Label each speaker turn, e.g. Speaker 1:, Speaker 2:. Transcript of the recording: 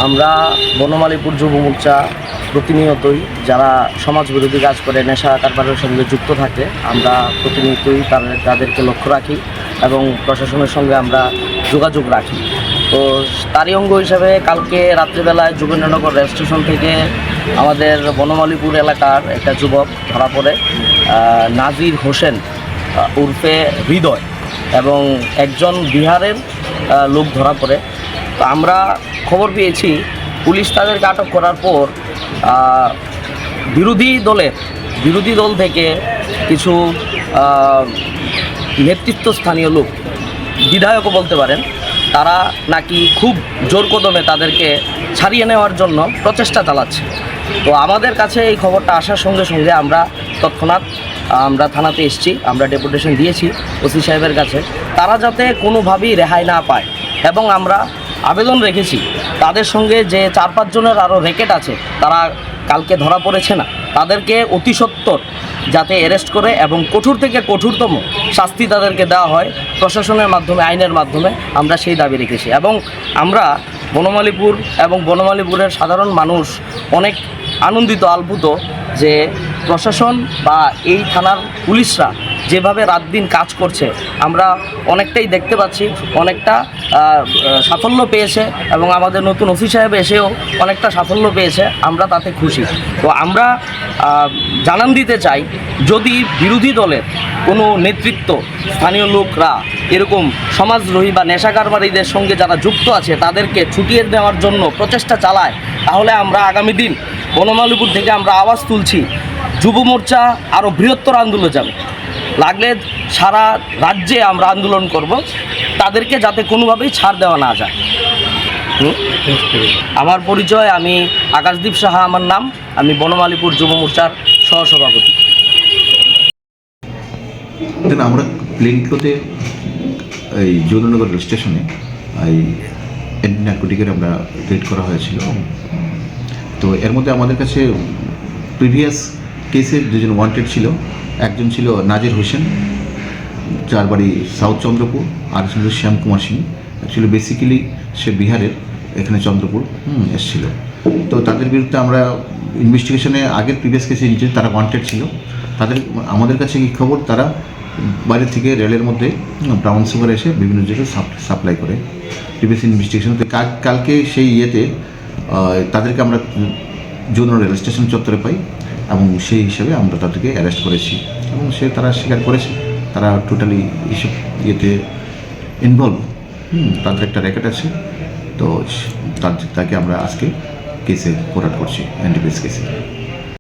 Speaker 1: আমরা বনমালীপুর যুব মোর্চা প্রতিনিয়তই যারা সমাজ বিরোধী কাজ করে নেশা কারবারের সঙ্গে যুক্ত থাকে আমরা প্রতিনিয়তই তাদেরকে লক্ষ্য রাখি এবং প্রশাসনের সঙ্গে আমরা যোগাযোগ রাখি। তো তারই অঙ্গ হিসাবে কালকে রাত্রিবেলায় যোগেন্দ্রনগর রেল স্টেশন থেকে আমাদের বনমালীপুর এলাকার একটা যুবক ধরা পড়ে, নাজির হোসেন উর্ফে হৃদয়, এবং একজন বিহারের লোক ধরা পড়ে। তো আমরা খবর পেয়েছি পুলিশ তাদেরকে আটক করার পর বিরোধী দল থেকে কিছু নেতৃত্বস্থানীয় লোক, বিধায়কও বলতে পারেন, তারা নাকি খুব জোর কদমে তাদেরকে ছাড়িয়ে নেওয়ার জন্য প্রচেষ্টা চালাচ্ছে। তো আমাদের কাছে এই খবরটা আসার সঙ্গে সঙ্গে আমরা তৎক্ষণাৎ আমরা থানাতে এসেছি, আমরা ডেপুটেশন দিয়েছি ওসি সাহেবের কাছে, তারা যাতে কোনোভাবেই রেহাই না পায়। এবং আমরা আবেদন রেখেছি তাদের সঙ্গে যে 4-5 জনের আরও র্যাকেট আছে, তারা কালকে ধরা পড়েছে না, তাদেরকে অতি সত্বর যাতে অ্যারেস্ট করে এবং কঠোর থেকে কঠোরতম শাস্তি তাদেরকে দেওয়া হয় প্রশাসনের মাধ্যমে, আইনের মাধ্যমে, আমরা সেই দাবি রেখেছি। এবং আমরা বনমালীপুর এবং বনমালীপুরের সাধারণ মানুষ অনেক আনন্দিত, আপ্লুত যে প্রশাসন বা এই থানার পুলিশরা যেভাবে রাত দিন কাজ করছে, আমরা অনেকটাই দেখতে পাচ্ছি, অনেকটা সাফল্য পেয়েছে এবং আমাদের নতুন ওসি সাহেব এসেও অনেকটা সাফল্য পেয়েছে, আমরা তাতে খুশি। তো আমরা জানান দিতে চাই, যদি বিরোধী দলের কোনো নেতৃত্ব, স্থানীয় লোকরা এরকম সমাজদ্রোহী বা নেশা কারবারিদের সঙ্গে যারা যুক্ত আছে তাদেরকে ছুটিয়ে দেওয়ার জন্য প্রচেষ্টা চালায়, তাহলে আমরা আগামী দিন বনমালীপুর থেকে আমরা আওয়াজ তুলছি, যুব মোর্চা আরও বৃহত্তর আন্দোলনে যাবে, লাগলে সারা রাজ্যে আমরা আন্দোলন করব, তাদেরকে যাতে কোনোভাবেই ছাড় দেওয়া না যায়। আমার পরিচয়, আমি আকাশদীপ সাহা আমার নাম, আমি বনমালীপুর যুব মোর্চার সহসভাপতি।
Speaker 2: আমরা প্লেনক্লোতে এই যোগেন্দ্রনগর রেল স্টেশনে এই অ্যান্টি নার্কোটিকের আমরা রেড করা হয়েছিল। তো এর মধ্যে আমাদের কাছে প্রিভিয়াস কেসের দুজন ওয়ান্টেড ছিল, একজন ছিল নাজির হোসেন, যার বাড়ি সাউথ চন্দ্রপুর, আর ছিল শ্যাম কুমার সিং। অ্যাকচুয়ালি বেসিক্যালি সে বিহারের, এখানে চন্দ্রপুর এসেছিল। তো তাদের বিরুদ্ধে আমরা ইনভেস্টিগেশনে আগের প্রিভিয়াস কেসে তারা ওয়ান্টেড ছিল। আমাদের কাছে কি খবর, তারা বাইরে থেকে রেলের মধ্যে ব্রাউন সুগার এসে বিভিন্ন জায়গায় সাপ্লাই করে। প্রিভিয়াস ইনভেস্টিগেশন কালকে সেই ইয়েতে তাদেরকে আমরা যোগেন্দ্রনগর রেল স্টেশন চত্বরে পাই এবং সেই হিসাবে আমরা তাদেরকে অ্যারেস্ট করেছি এবং তারা স্বীকার করেছে তারা টোটালি এইসব ইয়েতে ইনভলভ। তাদের একটা র্যাকেট আছে, তো তাকে আমরা আজকে কেসে ফরওয়ার্ড করছি, এনডিপিএস কেসে।